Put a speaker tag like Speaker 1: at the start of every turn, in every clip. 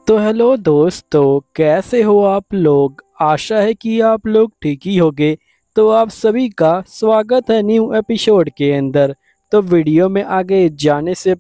Speaker 1: तो हेलो दोस्तों, कैसे हो आप लोग। आशा है कि आप लोग ठीक ही होंगे। तो आप सभी का स्वागत है न्यू एपिसोड के अंदर। तो वीडियो में आगे जाने से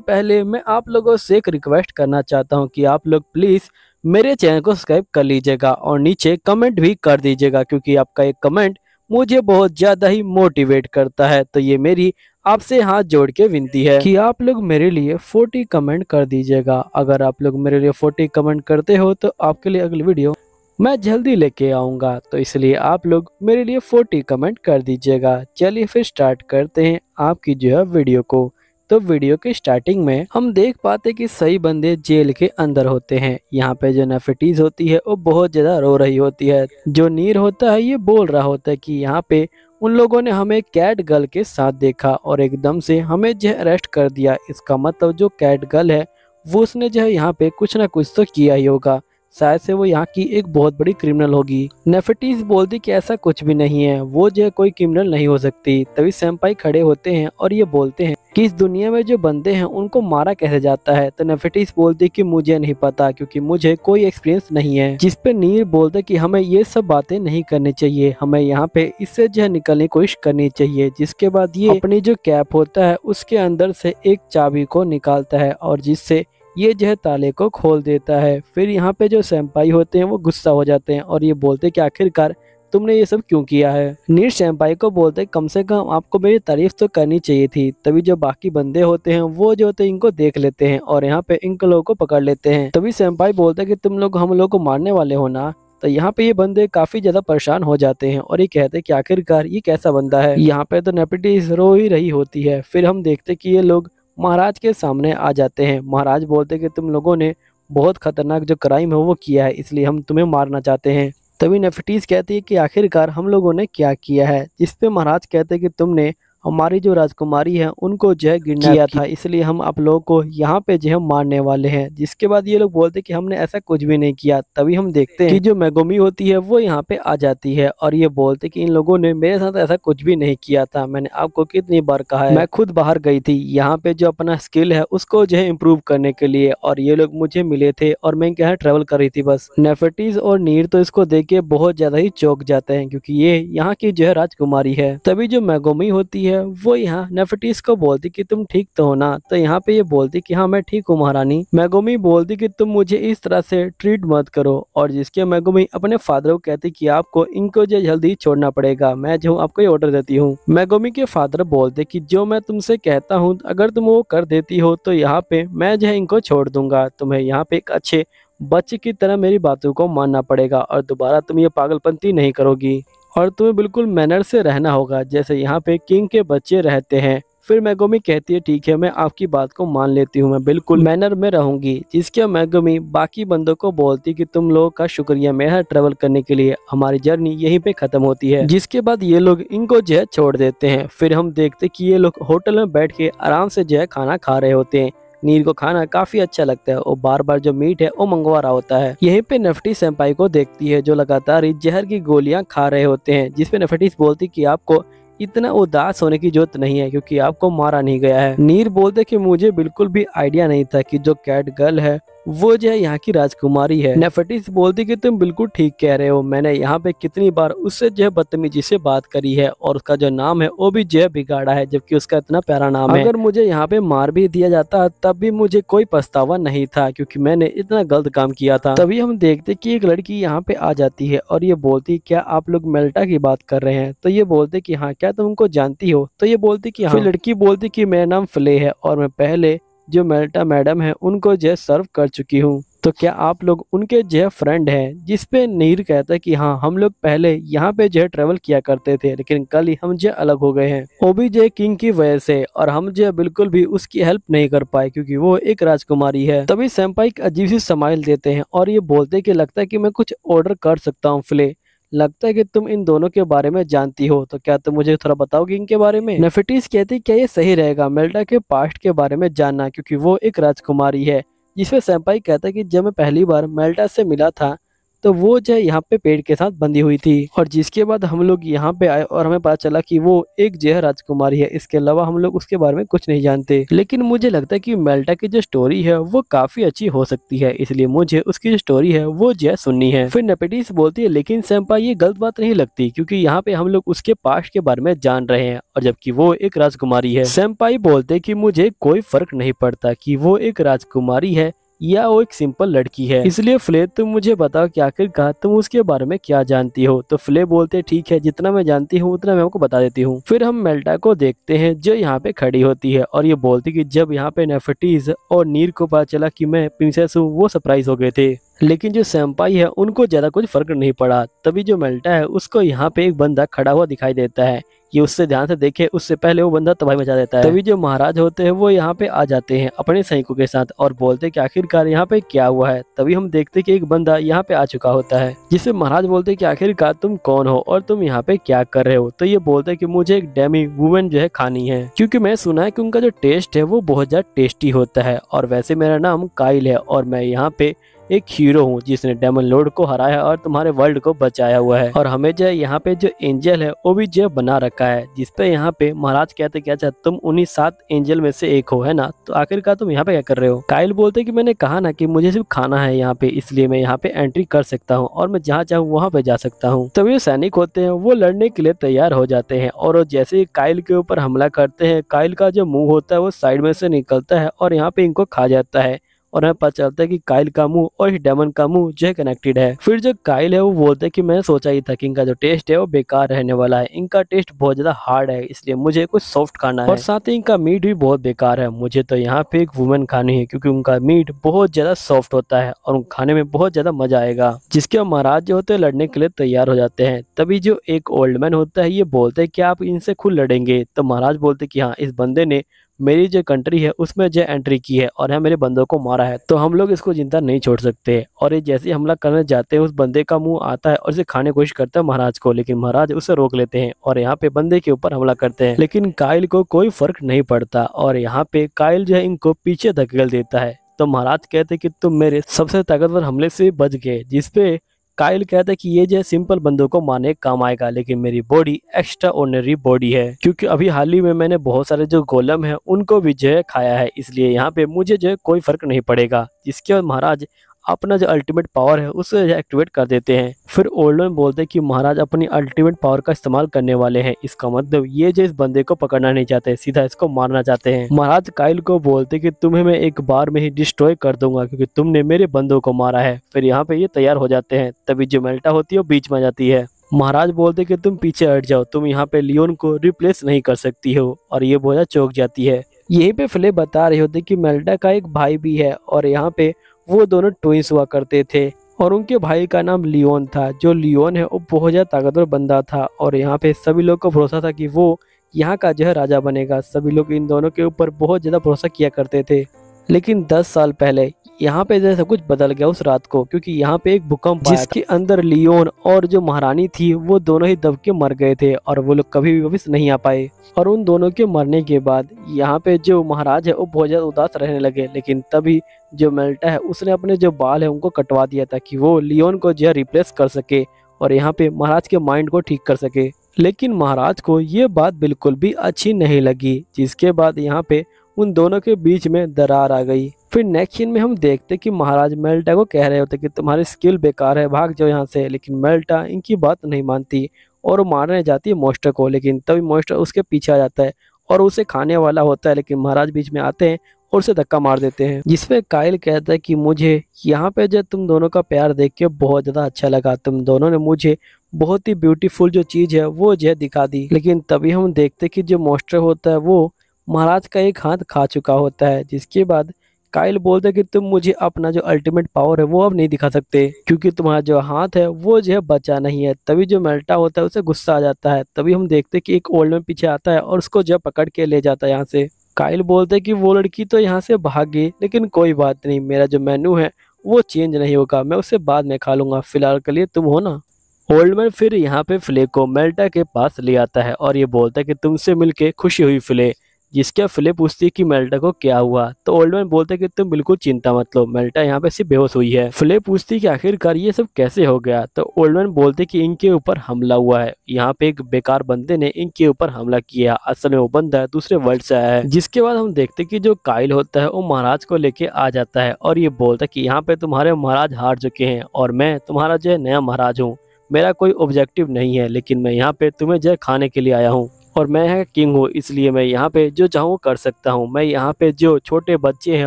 Speaker 1: पहले मैं आप लोगों से एक रिक्वेस्ट करना चाहता हूं कि आप लोग प्लीज़ मेरे चैनल को सब्सक्राइब कर लीजिएगा और नीचे कमेंट भी कर दीजिएगा, क्योंकि आपका एक कमेंट मुझे बहुत ज़्यादा ही मोटिवेट करता है। तो ये मेरी आपसे हाथ जोड़ के विनती है कि आप लोग मेरे लिए 40 कमेंट कर दीजिएगा। अगर आप लोग मेरे लिए 40 कमेंट करते हो तो आपके लिए अगली वीडियो मैं जल्दी लेके आऊँगा। तो इसलिए आप लोग मेरे लिए 40 कमेंट कर दीजिएगा। चलिए फिर स्टार्ट करते हैं आपकी जो है वीडियो को। तो वीडियो के स्टार्टिंग में हम देख पाते कि सही बंदे जेल के अंदर होते हैं। यहाँ पे जो नेफिटीज होती है वो बहुत ज़्यादा रो रही होती है। जो नीर होता है ये बोल रहा होता है कि यहाँ पे उन लोगों ने हमें कैट गर्ल के साथ देखा और एकदम से हमें जो अरेस्ट कर दिया। इसका मतलब जो कैट गर्ल है वो उसने जो है यहाँ पे कुछ ना कुछ तो किया ही होगा। शायद से वो यहाँ की एक बहुत बड़ी क्रिमिनल होगी। नेफिटीज बोलती कि ऐसा कुछ भी नहीं है, वो जो है कोई क्रिमिनल नहीं हो सकती। तभी सैम्पाई खड़े होते हैं और ये बोलते हैं कि इस दुनिया में जो बंदे हैं उनको मारा कैसे जाता है। तो नेफिटीज बोलती कि मुझे नहीं पता, क्योंकि मुझे कोई एक्सपीरियंस नहीं है। जिस पे नीर बोलते कि हमें ये सब बातें नहीं करनी चाहिए, हमें यहाँ पे इससे जो है निकलने की कोशिश करनी चाहिए। जिसके बाद ये अपनी जो कैप होता है उसके अंदर से एक चाबी को निकालता है और जिससे ये जो है ताले को खोल देता है। फिर यहाँ पे जो सैम्पाई होते हैं वो गुस्सा हो जाते हैं और ये बोलते हैं कि आखिरकार तुमने ये सब क्यों किया है। नीर सैम्पाई को बोलते कम से कम आपको मेरी तारीफ तो करनी चाहिए थी। तभी जो बाकी बंदे होते हैं वो जो होते हैं इनको देख लेते हैं और यहाँ पे इन लोगों को पकड़ लेते हैं। तभी सैम्पाई बोलते हैं कि तुम लोग हम लोग को मारने वाले हो ना। तो यहाँ पे ये बंदे काफी ज्यादा परेशान हो जाते हैं और ये कहते हैं कि आखिरकार ये कैसा बंदा है। यहाँ पे तो नेफिटीज रो ही रही होती है। फिर हम देखते कि ये लोग महाराज के सामने आ जाते हैं। महाराज बोलते कि तुम लोगों ने बहुत खतरनाक जो क्राइम है वो किया है, इसलिए हम तुम्हें मारना चाहते हैं। तभी नेफिटीज कहती है कि आखिरकार हम लोगों ने क्या किया है। जिस पे महाराज कहते हैं कि तुमने हमारी जो राजकुमारी है उनको जो है किडनैप किया था, इसलिए हम आप लोगों को यहाँ पे जो है मारने वाले हैं। जिसके बाद ये लोग बोलते कि हमने ऐसा कुछ भी नहीं किया। तभी हम देखते हैं कि जो मेगुमी होती है वो यहाँ पे आ जाती है और ये बोलते कि इन लोगों ने मेरे साथ ऐसा कुछ भी नहीं किया था। मैंने आपको कितनी बार कहा है, मैं खुद बाहर गई थी यहाँ पे जो अपना स्किल है उसको जो है इम्प्रूव करने के लिए, और ये लोग मुझे मिले थे और मैं क्या ट्रेवल कर रही थी बस। नेफिटीज और नीर तो इसको देख के बहुत ज्यादा ही चौंक जाते हैं, क्योंकि ये यहाँ की जो है राजकुमारी है। तभी जो मेगुमी होती है वो यहाँ नेफिटीज को बोलती कि तुम ठीक तो हो ना। तो यहाँ पे ये बोलती कि हाँ मैं ठीक हूँ महारानी। मेगुमी बोलती कि तुम मुझे इस तरह से ट्रीट मत करो, और जिसके मेगुमी अपने फादर को कहती कि आपको इनको जो जल्दी छोड़ना पड़ेगा, मैं जो आपको ये ऑर्डर देती हूँ। मेगुमी के फादर बोलते कि जो मैं तुमसे कहता हूँ अगर तुम वो कर देती हो तो यहाँ पे मैं जो है इनको छोड़ दूंगा। तुम्हें यहाँ पे एक अच्छे बच्चे की तरह मेरी बातों को मानना पड़ेगा और दोबारा तुम ये पागलपंती नहीं करोगी और तुम्हें बिल्कुल मैनर से रहना होगा जैसे यहाँ पे किंग के बच्चे रहते हैं। फिर मेगुमी कहती है ठीक है, मैं आपकी बात को मान लेती हूँ, मैं बिल्कुल मैनर में रहूंगी। जिसके मेगुमी बाकी बंदों को बोलती कि तुम लोगों का शुक्रिया, मेरा ट्रेवल करने के लिए हमारी जर्नी यहीं पे खत्म होती है। जिसके बाद ये लोग इनको जो है छोड़ देते हैं। फिर हम देखते कि ये लोग होटल में बैठ के आराम से जो है खाना खा रहे होते हैं। नीर को खाना काफी अच्छा लगता है और बार बार जो मीट है वो मंगवा रहा होता है। यहीं पे नेफिटी सेंपाई को देखती है जो लगातार ही जहर की गोलियां खा रहे होते हैं। जिसपे नेफिटीज बोलती कि आपको इतना उदास होने की जरूरत नहीं है, क्योंकि आपको मारा नहीं गया है। नीर बोलते कि मुझे बिल्कुल भी आइडिया नहीं था कि जो कैट गर्ल है वो जो है यहाँ की राजकुमारी है। नेफिटीज बोलती कि तुम बिल्कुल ठीक कह रहे हो, मैंने यहाँ पे कितनी बार उससे जो है बदतमीजी से बात करी है और उसका जो नाम है वो भी जो है बिगाड़ा है, जबकि उसका इतना प्यारा नाम है। अगर मुझे यहाँ पे मार भी दिया जाता तब भी मुझे कोई पछतावा नहीं था, क्योंकि मैंने इतना गलत काम किया था। तभी हम देखते कि एक लड़की यहाँ पे आ जाती है और ये बोलती क्या आप लोग मेल्टा की बात कर रहे हैं। तो ये बोलते कि हाँ, क्या तुम उनको जानती हो। तो ये बोलती कि हाँ। फिर लड़की बोलती कि मेरा नाम फ्ले है और मैं पहले जो मेल्टा मैडम है उनको जो सर्व कर चुकी हूँ, तो क्या आप लोग उनके जो फ्रेंड हैं। जिस पे नीर कहता है कि हाँ, हम लोग पहले यहाँ पे जो ट्रेवल किया करते थे, लेकिन कल ही हम जो अलग हो गए हैं, वो भी जो किंग की वजह से, और हम जो बिल्कुल भी उसकी हेल्प नहीं कर पाए क्योंकि वो एक राजकुमारी है। तभी सैम्पाई एक अजीब सी स्माइल देते हैं और ये बोलते कि लगता है कि मैं कुछ ऑर्डर कर सकता हूँ फ्ले, लगता है कि तुम इन दोनों के बारे में जानती हो, तो क्या तुम मुझे थोड़ा बताओगी इनके बारे में। नेफिटीज कहती क्या ये सही रहेगा मेल्टा के पास्ट के बारे में जानना, क्योंकि वो एक राजकुमारी है। जिसमें सैम्पाई कहता है कि जब मैं पहली बार मेल्टा से मिला था तो वो जो है यहाँ पे पेड़ के साथ बंधी हुई थी। और जिसके बाद हम लोग यहाँ पे आए और हमें पता चला कि वो एक जो है राजकुमारी है, इसके अलावा हम लोग उसके बारे में कुछ नहीं जानते। लेकिन मुझे लगता है कि मेल्टा की जो स्टोरी है वो काफी अच्छी हो सकती है, इसलिए मुझे उसकी जो स्टोरी है वो जो है सुननी है। फिर नेपेटिस बोलती है लेकिन सेंपाई ये गलत बात नहीं लगती, क्योंकि यहाँ पे हम लोग उसके पास्ट के बारे में जान रहे हैं और जबकि वो एक राजकुमारी है। सेंपाई बोलते कि मुझे कोई फर्क नहीं पड़ता कि वो एक राजकुमारी है या वो एक सिंपल लड़की है, इसलिए फ्ले तुम मुझे बताओ कि आखिरकार तुम उसके बारे में क्या जानती हो। तो फ्ले बोलते ठीक है, जितना मैं जानती हूँ उतना मैं आपको बता देती हूँ। फिर हम मेल्टा को देखते हैं जो यहाँ पे खड़ी होती है और ये बोलती कि जब यहाँ पे नेफर्टिस और नीर को पता चला कि मैं प्रिंसेस हूँ वो सरप्राइज हो गए थे, लेकिन जो सेंपाई है उनको ज्यादा कुछ फर्क नहीं पड़ा। तभी जो मेल्टा है उसको यहाँ पे एक बंदा खड़ा हुआ दिखाई देता है, ये उससे ध्यान से देखे उससे पहले वो बंदा तबाही मचा देता है। तभी जो महाराज होते हैं वो यहाँ पे आ जाते हैं अपने सैनिकों के साथ और बोलते कि आखिरकार यहाँ पे क्या हुआ है। तभी हम देखते कि एक बंदा यहाँ पे आ चुका होता है, जिससे महाराज बोलते कि आखिरकार तुम कौन हो और तुम यहाँ पे क्या कर रहे हो। तो ये बोलते कि मुझे एक डेमी वुमेन जो है खानी है, क्योंकि मैं सुना है कि उनका जो टेस्ट है वो बहुत ज्यादा टेस्टी होता है। और वैसे मेरा नाम काइल है और मैं यहाँ पे एक हीरो हूँ जिसने डेमन लॉर्ड को हराया और तुम्हारे वर्ल्ड को बचाया हुआ है। और हमें जो यहाँ पे जो एंजल है वो भी जो बना रखा है, जिसपे यहाँ पे महाराज कहते क्या चाहते तुम उन्हीं 7 एंजल में से एक हो, है ना, तो आखिरकार तुम यहाँ पे क्या कर रहे हो। काइल बोलते कि मैंने कहा ना कि मुझे सिर्फ खाना है यहाँ पे, इसलिए मैं यहाँ पे एंट्री कर सकता हूँ और मैं जहाँ चाहूँ वहाँ पे जा सकता हूँ। तभी जो सैनिक होते हैं वो लड़ने के लिए तैयार हो जाते हैं और जैसे ही काइल के ऊपर हमला करते हैं, काइल का जो मुंह होता है वो साइड में से निकलता है और यहाँ पे इनको खा जाता है। और हमें पता चलता है कि काइल का मुंह और डेमन का मुंह जो है कनेक्टेड है। फिर जो काइल है वो बोलते है कि मैं सोचा ही था कि इनका जो टेस्ट है वो बेकार रहने वाला है, इनका टेस्ट बहुत ज्यादा हार्ड है, इसलिए मुझे कुछ सॉफ्ट खाना है और साथ ही इनका मीट भी बहुत बेकार है। मुझे तो यहाँ पे एक वुमेन खानी है क्योंकि उनका मीट बहुत ज्यादा सॉफ्ट होता है और खाने में बहुत ज्यादा मजा आएगा। जिसके महाराज जो होते हैं लड़ने के लिए तैयार हो जाते हैं। तभी जो एक ओल्ड मैन होता है ये बोलते है कि आप इनसे खुद लड़ेंगे। तो महाराज बोलते कि हाँ, इस बंदे ने मेरी जो कंट्री है उसमें जो एंट्री की है और यहाँ मेरे बंदों को मारा है, तो हम लोग इसको जिंदा नहीं छोड़ सकते। और ये जैसे ही हमला करने जाते हैं उस बंदे का मुंह आता है और इसे खाने की कोशिश करता है महाराज को, लेकिन महाराज उसे रोक लेते हैं और यहाँ पे बंदे के ऊपर हमला करते हैं। लेकिन काइल को कोई फर्क नहीं पड़ता और यहाँ पे काइल जो है इनको पीछे धकेल देता है। तो महाराज कहते कि तुम मेरे सबसे ताकतवर हमले से बच गए, जिसपे काइल कहता है कि ये जो सिंपल बंदों को मारने काम आएगा, लेकिन मेरी बॉडी एक्स्ट्रा ऑर्डिनरी बॉडी है, क्योंकि अभी हाल ही में मैंने बहुत सारे जो गोलम है उनको भी जो है खाया है, इसलिए यहाँ पे मुझे जो है कोई फर्क नहीं पड़ेगा। जिसके बाद महाराज अपना जो अल्टीमेट पावर है उसे एक्टिवेट कर देते हैं। फिर ओल्ड मैन बोलते हैं कि महाराज अपनी अल्टीमेट पावर का इस्तेमाल करने वाले हैं, इसका मतलब ये जो इस बंदे को पकड़ना नहीं चाहते, सीधा इसको मारना चाहते हैं। महाराज काइल को बोलते कि तुम्हें मैं एक बार में ही डिस्ट्रॉय कर दूंगा क्योंकि तुमने मेरे बंदों को मारा है। फिर यहाँ पे ये तैयार हो जाते हैं। तभी जो मेल्टा होती है वो बीच में आ जाती है। महाराज बोलते कि तुम पीछे हट जाओ, तुम यहाँ पे लियोन को रिप्लेस नहीं कर सकती हो, और ये बहुत चौंक जाती है। यहीं पे फ्ले बता रहे होते कि मेल्टा का एक भाई भी है और यहाँ पे वो दोनों ट्विंस हुआ करते थे और उनके भाई का नाम लियोन था। जो लियोन है वो बहुत ज्यादा ताकतवर बंदा था और यहाँ पे सभी लोग को भरोसा था कि वो यहाँ का जो है राजा बनेगा। सभी लोग इन दोनों के ऊपर बहुत ज्यादा भरोसा किया करते थे। लेकिन 10 साल पहले यहाँ पे जैसे कुछ बदल गया उस रात को, क्योंकि यहाँ पे एक भूकंप आया जिसके अंदर लियोन और जो महारानी थी वो दोनों ही दब के मर गए थे और वो लोग कभी भी वापस नहीं आ पाए। और उन दोनों के मरने के बाद यहाँ पे जो महाराज है वो बहुत ज्यादा उदास रहने लगे। लेकिन तभी जो मेल्टा है उसने अपने जो बाल है उनको कटवा दिया था कि वो लियोन को जो है रिप्लेस कर सके और यहाँ पे महाराज के माइंड को ठीक कर सके। लेकिन महाराज को ये बात बिल्कुल भी अच्छी नहीं लगी, जिसके बाद यहाँ पे उन दोनों के बीच में दरार आ गई। फिर नेक्स्ट सीन में हम देखते कि महाराज मेल्टा को कह रहे होते कि तुम्हारी स्किल बेकार है, भाग जाओ यहाँ से। लेकिन मेल्टा इनकी बात नहीं मानती और वो मारने जाती है मॉन्स्टर को। लेकिन तभी मॉन्स्टर उसके पीछे आ जाता है और उसे खाने वाला होता है, लेकिन महाराज बीच में आते हैं और उसे धक्का मार देते हैं। जिसपे काइल कहता है कि मुझे यहाँ पे जो तुम दोनों का प्यार देख के बहुत ज़्यादा अच्छा लगा, तुम दोनों ने मुझे बहुत ही ब्यूटीफुल जो चीज़ है वो जो है दिखा दी। लेकिन तभी हम देखते कि जो मॉन्स्टर होता है वो महाराज का एक हाथ खा चुका होता है। जिसके बाद काइल बोलते कि तुम मुझे अपना जो अल्टीमेट पावर है वो अब नहीं दिखा सकते क्योंकि तुम्हारा जो हाथ है वो जो है बचा नहीं है। तभी जो मेल्टा होता है उसे गुस्सा आ जाता है। तभी हम देखते कि एक ओल्ड मैन पीछे आता है और उसको जो है पकड़ के ले जाता है यहाँ से। काइल बोलते कि वो लड़की तो यहाँ से भाग गई, लेकिन कोई बात नहीं, मेरा जो मेनू है वो चेंज नहीं होगा, मैं उसे बाद में खा लूंगा, फिलहाल के लिए तुम हो ना। ओल्ड मैन फिर यहाँ पे फ्ले को मेल्टा के पास ले आता है और ये बोलता है कि तुमसे मिलके खुशी हुई फ्ले, जिसके फिले पूछती है कि मेल्टा को क्या हुआ, तो ओल्ड मैन बोलते हैं कि तुम बिल्कुल चिंता मत लो, मेल्टा यहाँ पे सिर्फ बेहोश हुई है। फिले पूछती है कि आखिरकार ये सब कैसे हो गया, तो ओल्ड मैन बोलते कि इनके ऊपर हमला हुआ है, यहाँ पे एक बेकार बंदे ने इनके ऊपर हमला किया, असल में वो बंदा दूसरे वर्ल्ड से आया है। जिसके बाद हम देखते कि जो काइल होता है वो महाराज को लेके आ जाता है और ये बोलता है कि यहाँ पे तुम्हारे महाराज हार चुके हैं और मैं तुम्हारा जो है नया महाराज हूँ। मेरा कोई ऑब्जेक्टिव नहीं है, लेकिन मैं यहाँ पे तुम्हें जो है खाने के लिए आया हूँ और मैं यहाँ किंग हूँ, इसलिए मैं यहाँ पे जो चाहूँ कर सकता हूँ। मैं यहाँ पे जो छोटे बच्चे हैं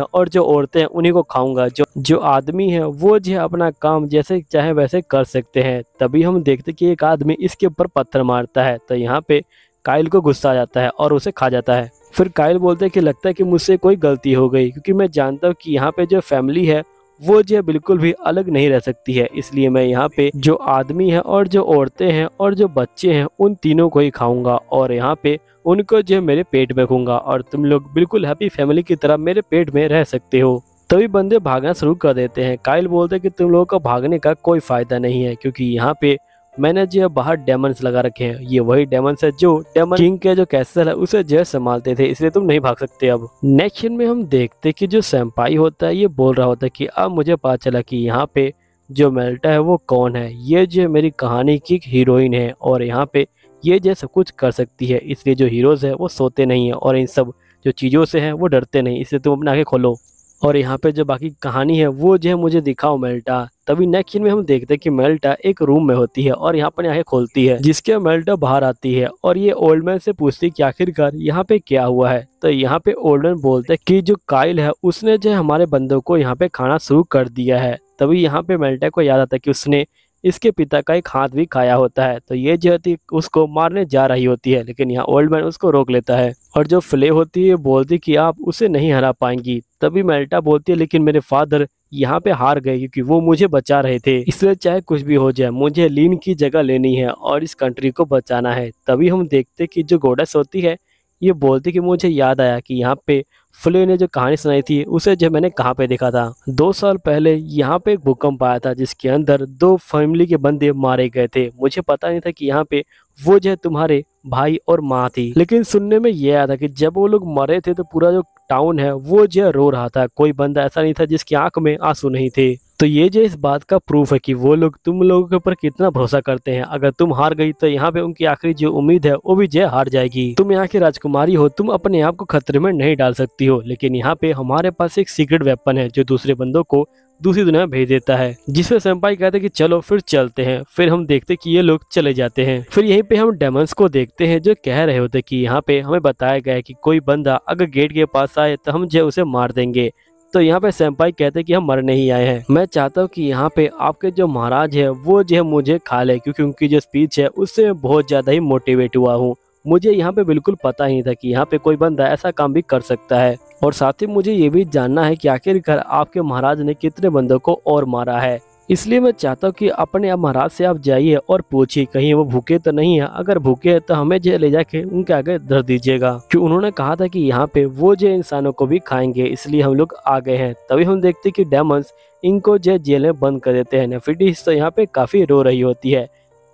Speaker 1: और जो औरतें हैं उन्हीं को खाऊंगा, जो आदमी है वो जो है अपना काम जैसे चाहे वैसे कर सकते हैं। तभी हम देखते कि एक आदमी इसके ऊपर पत्थर मारता है, तो यहाँ पे काइल को गुस्सा आ जाता है और उसे खा जाता है। फिर काइल बोलते हैं कि लगता है कि मुझसे कोई गलती हो गई, क्योंकि मैं जानता हूँ कि यहाँ पे जो फैमिली है वो जो है बिल्कुल भी अलग नहीं रह सकती है, इसलिए मैं यहाँ पे जो आदमी है और जो औरतें हैं और जो बच्चे हैं उन तीनों को ही खाऊंगा और यहाँ पे उनको जो है मेरे पेट में रखूंगा और तुम लोग बिल्कुल हैप्पी फैमिली की तरह मेरे पेट में रह सकते हो। तभी बंदे भागना शुरू कर देते हैं। काइल बोलते हैं कि तुम लोगों को भागने का कोई फायदा नहीं है, क्योंकि यहाँ पे मैंने जो है बाहर डेमन्स लगा रखे हैं, ये वही डेमन्स है जो डेमन किंग के जो कैसल है उसे जो है संभालते थे, इसलिए तुम नहीं भाग सकते। अब नेक्स्ट सीन में हम देखते कि जो सेंपाई होता है ये बोल रहा होता है कि अब मुझे पता चला कि यहाँ पे जो मेल्टा है वो कौन है, ये जो मेरी कहानी की हीरोइन है और यहाँ पे ये जो सब कुछ कर सकती है, इसलिए जो हीरोज है वो सोते नहीं है और इन सब जो चीज़ों से है वो डरते नहीं, इसलिए तुम अपने आंखें खोलो और यहाँ पे जो बाकी कहानी है वो जो है मुझे दिखाओ मेल्टा। तभी नेक्स्ट सीन में हम देखते हैं कि मेल्टा एक रूम में होती है और यहाँ पर आंखें खोलती है, जिसके मेल्टा बाहर आती है और ये ओल्ड मैन से पूछती है कि आखिरकार यहाँ पे क्या हुआ है। तो यहाँ पे ओल्ड मैन बोलते हैं कि जो काइल है उसने जो है हमारे बंदों को यहाँ पे खाना शुरू कर दिया है। तभी यहाँ पे मेल्टा को याद आता है कि उसने इसके पिता का एक हाथ भी खाया होता है, तो ये जो होती उसको मारने जा रही होती है, लेकिन यहाँ ओल्ड मैन उसको रोक लेता है और जो फ्ले होती है बोलती कि आप उसे नहीं हरा पाएंगी। तभी मेल्टा बोलती है लेकिन मेरे फादर यहाँ पे हार गए क्योंकि वो मुझे बचा रहे थे, इसलिए चाहे कुछ भी हो जाए मुझे लीन की जगह लेनी है और इस कंट्री को बचाना है। तभी हम देखते कि जो गोडेस होती है ये बोलती कि मुझे याद आया कि यहाँ पे फ्ले ने जो कहानी सुनाई थी उसे जो मैंने कहाँ पे देखा था। 2 साल पहले यहाँ पे एक भूकंप आया था जिसके अंदर 2 फैमिली के बंदे मारे गए थे। मुझे पता नहीं था कि यहाँ पे वो जो है तुम्हारे भाई और माँ थी, लेकिन सुनने में ये आया था कि जब वो लोग मरे थे तो पूरा जो टाउन है वो जो रो रहा था, कोई बंदा ऐसा नहीं था जिसकी आंख में आंसू नहीं थे। तो ये जो इस बात का प्रूफ है कि वो लोग तुम लोगों के ऊपर कितना भरोसा करते हैं। अगर तुम हार गई तो यहाँ पे उनकी आखिरी जो उम्मीद है वो भी जो हार जाएगी। तुम यहाँ की राजकुमारी हो, तुम अपने आप को खतरे में नहीं डाल सकती हो, लेकिन यहाँ पे हमारे पास एक सीक्रेट वेपन है जो दूसरे बंदों को दूसरी दुनिया में भेज देता है, जिससे सेंपाई कहते हैं कि चलो फिर चलते हैं। फिर हम देखते कि ये लोग चले जाते हैं। फिर यहीं पे हम डेमंस को देखते हैं जो कह रहे होते कि यहाँ पे हमें बताया गया है कि कोई बंदा अगर गेट के पास आए तो हम जो उसे मार देंगे। तो यहाँ पे सेंपाई कहते हैं कि हम मरने ही आए हैं। मैं चाहता हूँ कि यहाँ पे आपके जो महाराज है वो जो है मुझे खा ले, क्योंकि उनकी जो स्पीच है उससे मैं बहुत ज्यादा ही मोटिवेट हुआ हूँ। मुझे यहाँ पे बिल्कुल पता ही था कि यहाँ पे कोई बंदा ऐसा काम भी कर सकता है, और साथ ही मुझे ये भी जानना है कि आखिरकार आपके महाराज ने कितने बंदों को और मारा है। इसलिए मैं चाहता हूँ कि अपने आप महाराज से आप जाइए और पूछिए कहीं वो भूखे तो नहीं है, अगर भूखे है तो हमें जो ले जाके उनके आगे धर दीजिएगा, क्योंकि उन्होंने कहा था कि यहाँ पे वो जो इंसानों को भी खाएंगे, इसलिए हम लोग आ गए हैं। तभी हम देखते कि डेमंस इनको जो जेल में बंद कर देते हैं। नेफिटिस तो यहाँ पे काफी रो रही होती है।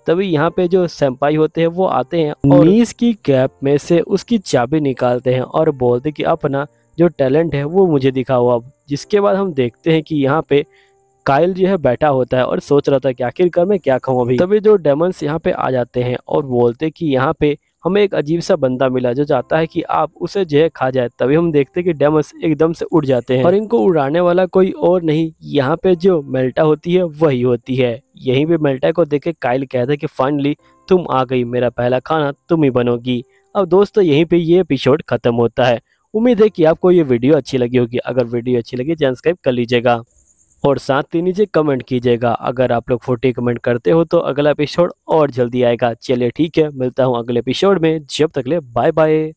Speaker 1: तभी यहाँ पे जो सेंपाई होते हैं वो आते हैं और नीस की कैप में से उसकी चाबी निकालते हैं और बोलते कि अपना जो टैलेंट है वो मुझे दिखाओ अब। जिसके बाद हम देखते हैं कि यहाँ पे काइल जो है बैठा होता है और सोच रहा था कि आखिरकार मैं क्या खाऊं अभी। तभी जो डेमंस यहाँ पे आ जाते हैं और बोलते कि यहाँ पे हमें एक अजीब सा बंदा मिला जो चाहता है कि आप उसे जो है खा जाए। तभी हम देखते कि डेमंस एकदम से उड़ जाते हैं और इनको उड़ाने वाला कोई और नहीं, यहाँ पे जो मेल्टा होती है वही होती है। यहीं पे मेल्टा को देख के काइल कहता है कि फाइनली तुम आ गई, मेरा पहला खाना तुम ही बनोगी। अब दोस्तों यहीं पे ये एपिसोड खत्म होता है। उम्मीद है कि आपको ये वीडियो अच्छी लगी होगी। अगर वीडियो अच्छी लगी चैनल सब्सक्राइब कर लीजिएगा और साथ ही नीचे कमेंट कीजिएगा। अगर आप लोग 40 कमेंट करते हो तो अगला एपिसोड और जल्दी आएगा। चलिए ठीक है, मिलता हूँ अगले एपिसोड में। जब तक ले बाय बाय।